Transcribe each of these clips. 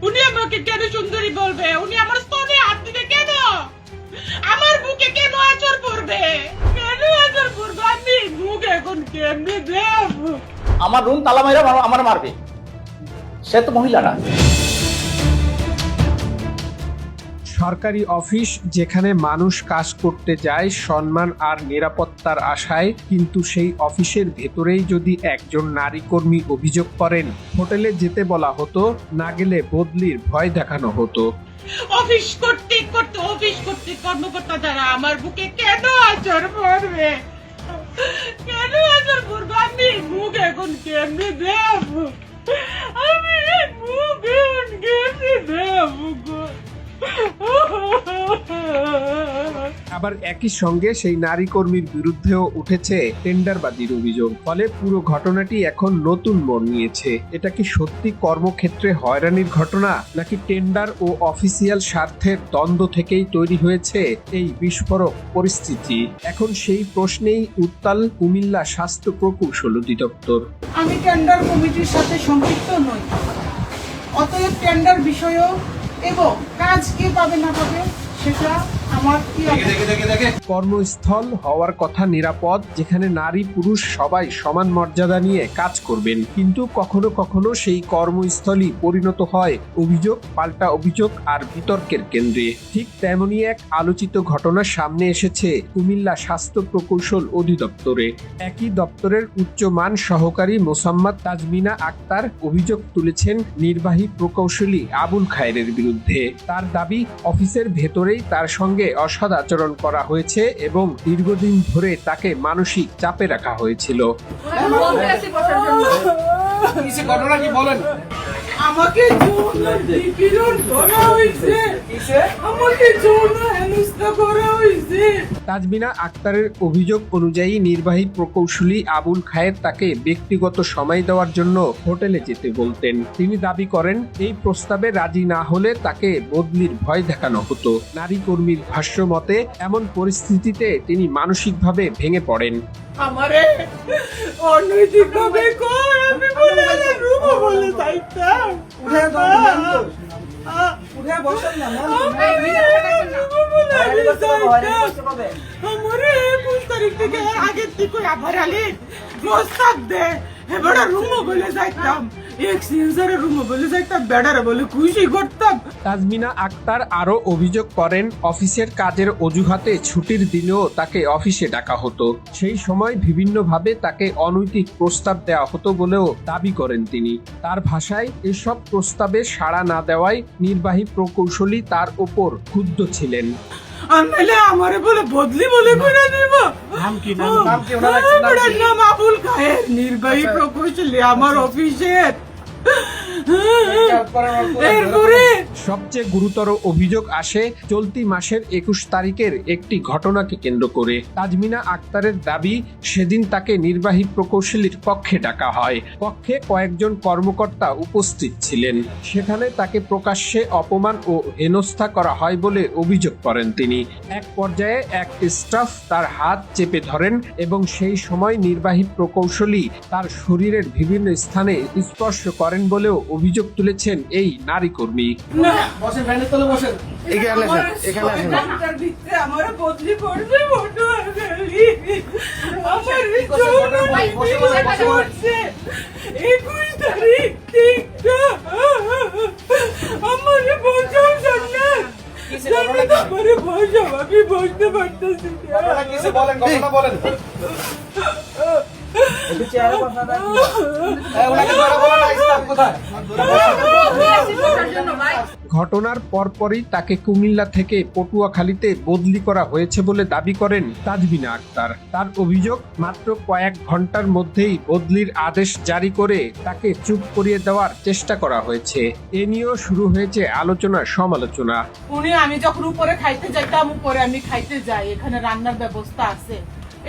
উনি আমাকে কেন সুন্দরী বলবে? উনি আমার স্তনে হাত দিবে কেন? আমার বুকে কেন আঁচড় পড়বে? কেন আঁচড় পড়বে? আমি মুখ এখন কেমনে দেব? আমার রুম তালা মাইরা আমার মারবে। সে তো মহিলা না। সরকারি অফিস যেখানে মানুষ কাজ করতে যায় সম্মান আর নিরাপত্তার আশায়, কিন্তু সেই অফিসের ভেতরেই যদি একজন নারী কর্মী অভিযোগ করেন হোটেলে যেতে বলা হতো, না গেলে বদলির ভয় দেখানো হতো। অফিস করতে কর্মকর্তা যারা আমার বুকে কেন আঁচড় পড়বে? কেন আঁচড় পড়বে? আমি মুখ এখন কেমনে দেব? আমি মুখ এখন কেমনে দেব গো? আবার একই সঙ্গে সেই নারী কর্মীর বিরুদ্ধেও উঠেছে টেন্ডারবাজির অভিযোগ। ফলে পুরো ঘটনাটি এখন নতুন মোড় নিয়েছে। এটা কি সত্যি কর্মক্ষেত্রে হয়রানির ঘটনা, নাকি টেন্ডার ও অফিসিয়াল স্বার্থের দ্বন্দ্ব থেকেই তৈরি হয়েছে এই বিস্ফোরক পরিস্থিতি? এখন সেই প্রশ্নেই উত্তাল কুমিল্লা স্বাস্থ্য প্রকৌশল অধিদপ্তর। আমি টেন্ডার কমিটির সাথে সম্পৃক্ত নই, অতএব টেন্ডার বিষয়ও এবং কাজ কে পাবে না পাবে সেটা আমার কি। কর্মস্থল হওয়ার কথা নিরাপদ, যেখানে নারী পুরুষ সবাই সমান মর্যাদা নিয়ে কাজ করবেন, কিন্তু কখনো কখনো সেই কর্মস্থলই পরিণত হয় অভিযোগ পাল্টা অভিযোগ আর বিতর্কের কেন্দ্রে। ঠিক তেমনই এক আলোচিত ঘটনা সামনে এসেছে কুমিল্লা স্বাস্থ্য প্রকৌশল অধিদপ্তরে। একই দপ্তরের উচ্চমান সহকারী মোসাম্মদ তাজমিনা আক্তার অভিযোগ তুলেছেন নির্বাহী প্রকৌশলী আবুল খায়েরের বিরুদ্ধে। তার দাবি, অফিসের ভেতরেই তার সঙ্গে অসদাচরণ করা হয়েছে এবং দীর্ঘদিন ধরে তাকে মানসিক চাপে রাখা হয়েছিল। আমাকে যৌন নিপীড়ন করা হয়েছে, আমাকে যৌন হেনস্থা করা হয়েছে। তাজমিনা আক্তারের অভিযোগ অনুযায়ী নির্বাহী প্রকৌশলী আবুল খায়ের তাকে ব্যক্তিগত সময় দেওয়ার জন্য হোটেলে যেতে বলতেন। তিনি দাবি করেন, এই প্রস্তাবে রাজি না হলে তাকে বদলির ভয় দেখানো হতো। নারী কর্মীর ভাষ্য মতে, এমন পরিস্থিতিতে তিনি মানসিকভাবে ভেঙে পড়েন। আমারে অনৈতিক ভাবে কই, আমি বলে রুমো বলে যাইতাম। উঠে বসেন না, আমারে 21 তারিখ থেকে আগের থেকে আবার আলে প্রস্তাব দে, এবার রুমো বলে যাইতাম, এক্সচেঞ্জারে রুমো বলে যাইতাম, বেড়ারে বলে খুশি করতাম। তাজমিনা আক্তার আরও অভিযোগ করেন, অফিসের কাজের অজুহাতে ছুটির দিনেও তাকে অফিসে ডাকা হতো। সেই সময় বিভিন্নভাবে তাকে অনৈতিক প্রস্তাব দেওয়া হতো বলেও দাবি করেন তিনি। তার ভাষায়, এসব প্রস্তাবে সাড়া না দেওয়ায় নির্বাহী প্রকৌশলী তার ওপর ক্ষুব্ধ ছিলেন। আনলে আমারে বলে বদলি বলে করে দিব। নাম আবুল খায়ের, নির্বাহী প্রকৌশলী আমার অফিসের। সবচেয়ে গুরুতর অভিযোগ আসে চলতি মাসের 21 তারিখের একটি ঘটনাকে কেন্দ্র করে। তাজমিনা আক্তারের দাবি, সেদিন তাকে নির্বাহী প্রকৌশলীর কক্ষে ডাকা হয়। কক্ষে কয়েকজন কর্মকর্তা উপস্থিত ছিলেন। সেখানে তাকে প্রকাশ্যে অপমান ও হেনস্থা করা হয় বলে অভিযোগ করেন তিনি। এক পর্যায়ে এক স্টাফ তার হাত চেপে ধরেন এবং সেই সময় নির্বাহী প্রকৌশলী তার শরীরের বিভিন্ন স্থানে স্পর্শ করেন বলেও অভিযোগ তুলেছেন এই নারী কর্মী। আমি বসতে পারতেছি। ঘটনার পরপরই তাকে কুমিল্লা থেকে পটুয়াখালীতে বদলি করা হয়েছে বলে দাবি করেন তাজমিনা আক্তার। তার অভিযোগ, মাত্র কয়েক ঘন্টার মধ্যেই বদলির আদেশ জারি করে তাকে চুপ করিয়ে দেওয়ার চেষ্টা করা হয়েছে। এ নিয়েও শুরু হয়েছে আলোচনা সমালোচনা। আমি যখন উপরে খাইতে যাইতাম, উপরে আমি খাইতে যাই, এখানে রান্নার ব্যবস্থা আছে,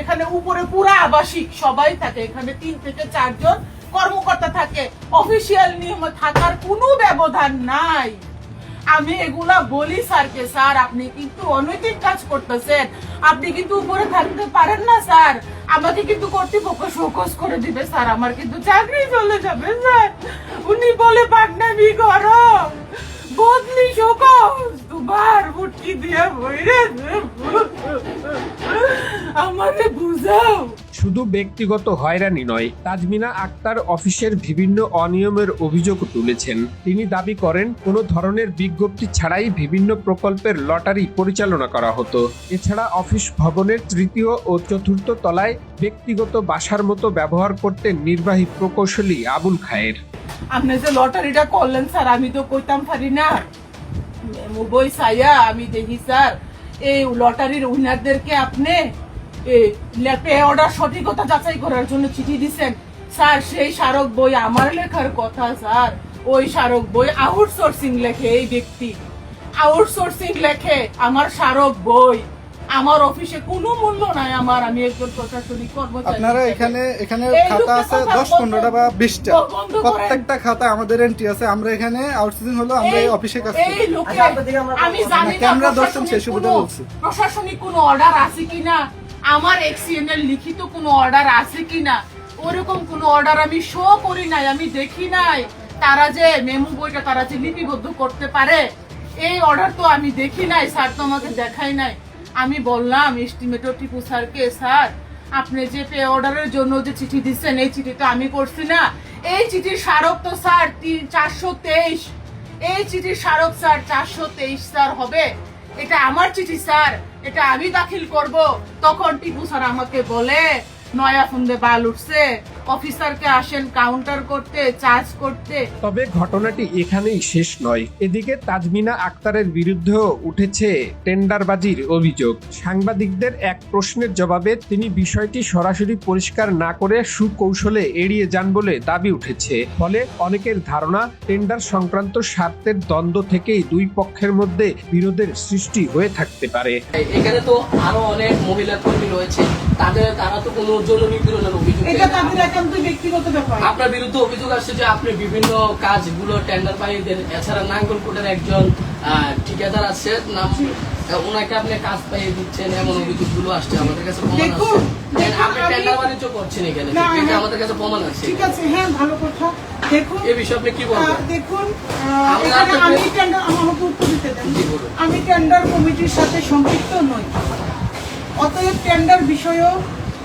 এখানে উপরে পুরা আবাসিক সবাই থাকে, এখানে 3 থেকে 4 জন কর্মকর্তা থাকে, অফিসিয়াল নিয়ম থাকার কোনো ব্যবধান নাই। আমি এগুলা বলি স্যারকে, স্যার আপনি কিন্তু অনৈতিক কাজ করতেছেন, আপনি কিন্তু উপরে থাকতে পারেন না স্যার, আমাকে কিন্তু কর্তৃপক্ষ শোকজ করে দিবে স্যার, আমার কিন্তু চাকরি চলে যাবে স্যার। উনি বলে পাটনামি করো, বদলি শোকজ তোমার মুটকি দিয়ে বইরে আমারে বুঝাও। শুধু ব্যক্তিগত হয়রানি নয়, তাজমিনা আক্তার অফিসের বিভিন্ন অনিয়মের অভিযোগ তুলেছেন। তিনি দাবি করেন কোনো ধরনের বিজ্ঞপ্তি ছাড়াই বিভিন্ন প্রকল্পের লটারি পরিচালনা করা হতো। এছাড়া অফিস ভবনের তৃতীয় ও চতুর্থ তলায় ব্যক্তিগত বাসার মতো ব্যবহার করতেন নির্বাহী প্রকৌশলী আবুল খায়ের। আপনি যে লটারিটা করলেন স্যার, আমি তো কইতাম পারি না, বই সাইয়া আমি দেখি স্যার এই লটারির উইনারদেরকে আপনি পে অর্ডার সঠিকতা যাচাই করার জন্য চিঠি দিচ্ছেন স্যার। সেই স্মারক বই আমার লেখার কথা স্যার, ওই স্মারক বই আউটসোর্সিং লেখে, এই ব্যক্তি আউটসোর্সিং লেখে আমার স্মারক বই। আমার অফিসে কোনো মূল্য নাই আমার, আমি একজন প্রশাসনিক কর্মচারী। আপনারা এখানে খাতা আছে 10-15টা বা 20টা, প্রত্যেকটা খাতা আমাদের এন্ট্রি আছে। আমরা এখানে আউটসোর্সিং হলো আমরা এই অফিসে কাজ করি। এই লোকে আমি জানি না ক্যামেরা দর্শন সেই সুবিধা বলছি। প্রশাসনিক কোনো অর্ডার আছে কিনা, আমার এক্সিএনএল লিখিত কোনো অর্ডার আছে কিনা, ওরকম কোনো অর্ডার আমি শো করি নাই, আমি দেখি নাই। তারা যে মেমো বইটা তারা যে লিপিবদ্ধ করতে পারে এই অর্ডার তো আমি দেখি নাই স্যার, তো আমাকে দেখাই নাই। আমি বললাম এস্টিমেটর টিপু স্যারকে, স্যার আপনি যে পে অর্ডারের জন্য যে চিঠি দিচ্ছেন এই চিঠিটা আমি করছি না, এই চিঠির স্মারক তো স্যার 423, এই চিঠির স্মারক স্যার 423 স্যার হবে, এটা আমার চিঠি স্যার, এটা আমি দাখিল করব। তখন টিপু স্যার আমাকে বলে নয়া ফোনে বাল উঠছে, অফিসারকে আসেন কাউন্টার করতে, চার্জ করতে। তবে ঘটনাটি এখানেই শেষ নয়। এদিকে তাজমিনা আক্তারের বিরুদ্ধেও উঠেছে টেন্ডারবাজির অভিযোগ। সাংবাদিকদের এক প্রশ্নের জবাবে তিনি বিষয়টি সরাসরি পরিষ্কার না করে সুকৌশলে এড়িয়ে যান বলে দাবি উঠেছে। ফলে অনেকের ধারণা টেন্ডার সংক্রান্ত স্বার্থের দ্বন্দ্ব থেকেই দুই পক্ষের মধ্যে বিরোধের সৃষ্টি হয়ে থাকতে পারে। এখানে তো আরো অনেক মহিলা কর্মী রয়েছে, তারা তো কোনো যৌন নিপীড়নের অভিযোগ, এটা তাদের একান্ত ব্যক্তিগত ব্যাপার। আপনার বিরুদ্ধে অভিযোগ আসছে যে আপনি বিভিন্ন কাজগুলো টেন্ডার পাইয়ে দেন। এছাড়া নাঙ্গলকোটের একজন ঠিকাদার আছে, নাম ওনাকে আপনি কাজ পাইয়ে দিচ্ছেন, এমন অভিযোগগুলো আসছে আমাদের কাছে, প্রমাণ আছে। আপনি টেন্ডার বাণিজ্য করছেন এখানে, এটা আমাদের কাছে প্রমাণ আছে। ঠিক আছে, হ্যাঁ ভালো কথা। দেখুন এই বিষয়ে আপনি কি বলবেন? দেখুন আমি টেন্ডার, আমাকে উত্তর দিতে দেন। আমি টেন্ডার কমিটির সাথে সম্পৃক্ত নই, অতএব টেন্ডার বিষয়ও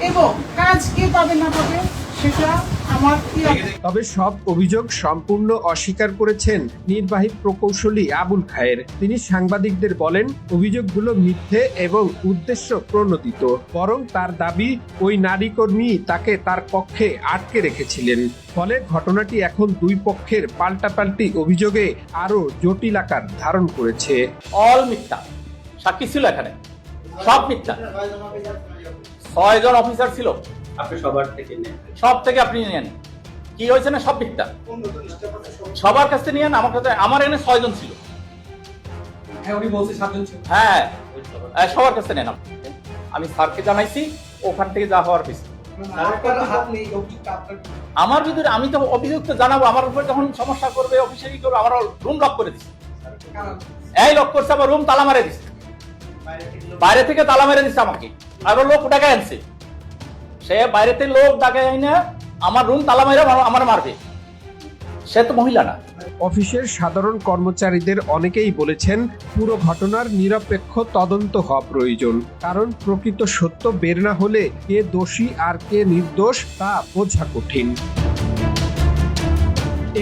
এবং কাজ কে পাবে না পাবে সেটা আমার কি। তবে সব অভিযোগ সম্পূর্ণ অস্বীকার করেছেন নির্বাহী প্রকৌশলী আবুল খায়ের। তিনি সাংবাদিকদের বলেন অভিযোগগুলো মিথ্যে এবং উদ্দেশ্য প্রণোদিত। বরং তার দাবি ওই নারী কর্মী তাকে তার কক্ষে আটকে রেখেছিলেন। ফলে ঘটনাটি এখন দুই পক্ষের পাল্টাপাল্টি অভিযোগে আরো জটিল আকার ধারণ করেছে। অল মিথ্যা, সাক্ষী ছিল এখানে, সব মিথ্যা। 6 জন অফিসার ছিল, আপনি সব থেকে আপনি নেন, কি হয়েছে না সব মিথ্যা, সবার কাছে নিয়ে নেন। আমার কাছে, আমার এখানে 6 জন ছিল। হ্যাঁ সবার কাছে নেন। আমি স্যারকে জানাইছি, ওখান থেকে যা হওয়ার হয়েছে। আমার ভিতরে আমি তো অভিযোগ তো জানাবো, আমার উপরে যখন সমস্যা করবে অফিসে কি করবো, আমার রুম লক করে দিচ্ছে, এই লক করছে, আমার রুম তালা মারে দিচ্ছে, বাইরে থেকে তালা মেরে দিচ্ছে আমাকে, আরো লোক ডাকায় আনছে। সে বাইরেতে লোক ডাকায় আইনা আমার রুম তালা মেরে আমার মারবে, সে তো মহিলা না। অফিসের সাধারণ কর্মচারীদের অনেকেই বলেছেন পুরো ঘটনার নিরপেক্ষ তদন্ত হওয়া প্রয়োজন, কারণ প্রকৃত সত্য বের না হলে কে দোষী আর কে নির্দোষ তা বোঝা কঠিন।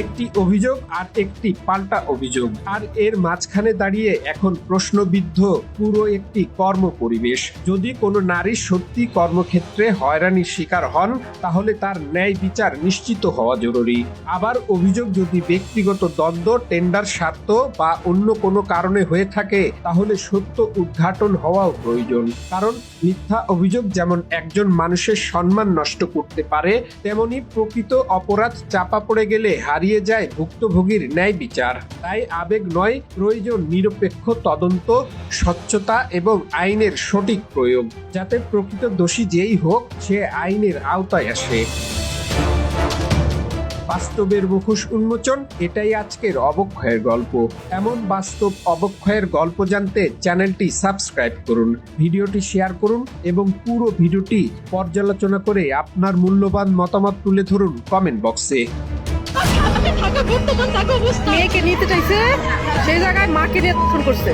একটি অভিযোগ আর একটি পাল্টা অভিযোগ, আর এর মাঝখানে দাঁড়িয়ে এখন প্রশ্নবিদ্ধ পুরো একটি কর্ম পরিবেশ। যদি কোনো নারী সত্যি কর্মক্ষেত্রে হয়রানির শিকার হন তাহলে তার ন্যায় বিচার নিশ্চিত হওয়া জরুরি। আবার অভিযোগ যদি ব্যক্তিগত দ্বন্দ্ব, টেন্ডার স্বার্থ বা অন্য কোনো কারণে হয়ে থাকে তাহলে সত্য উদ্ঘাটন হওয়াও প্রয়োজন। কারণ মিথ্যা অভিযোগ যেমন একজন মানুষের সম্মান নষ্ট করতে পারে, তেমনি প্রকৃত অপরাধ চাপা পড়ে গেলে হারিয়ে যায় ভুক্তভোগীর ন্যায় বিচার। তাই আবেগ নয়, প্রয়োজন নিরপেক্ষ তদন্ত, স্বচ্ছতা এবং আইনের সঠিক প্রয়োগ, যাতে প্রকৃত দোষী যেই হোক সে আইনের আওতায় আসে। বাস্তবের মুখোশ উন্মোচন, এটাই আজকের অবক্ষয়ের গল্প। এমন বাস্তব অবক্ষয়ের গল্প জানতে চ্যানেলটি সাবস্ক্রাইব করুন, ভিডিওটি শেয়ার করুন এবং পুরো ভিডিওটি পর্যালোচনা করে আপনার মূল্যবান মতামত তুলে ধরুন কমেন্ট বক্সে। মেয়েকে নিতে চাইছে, সেই জায়গায় মাকে নিয়ে ফোন করছে।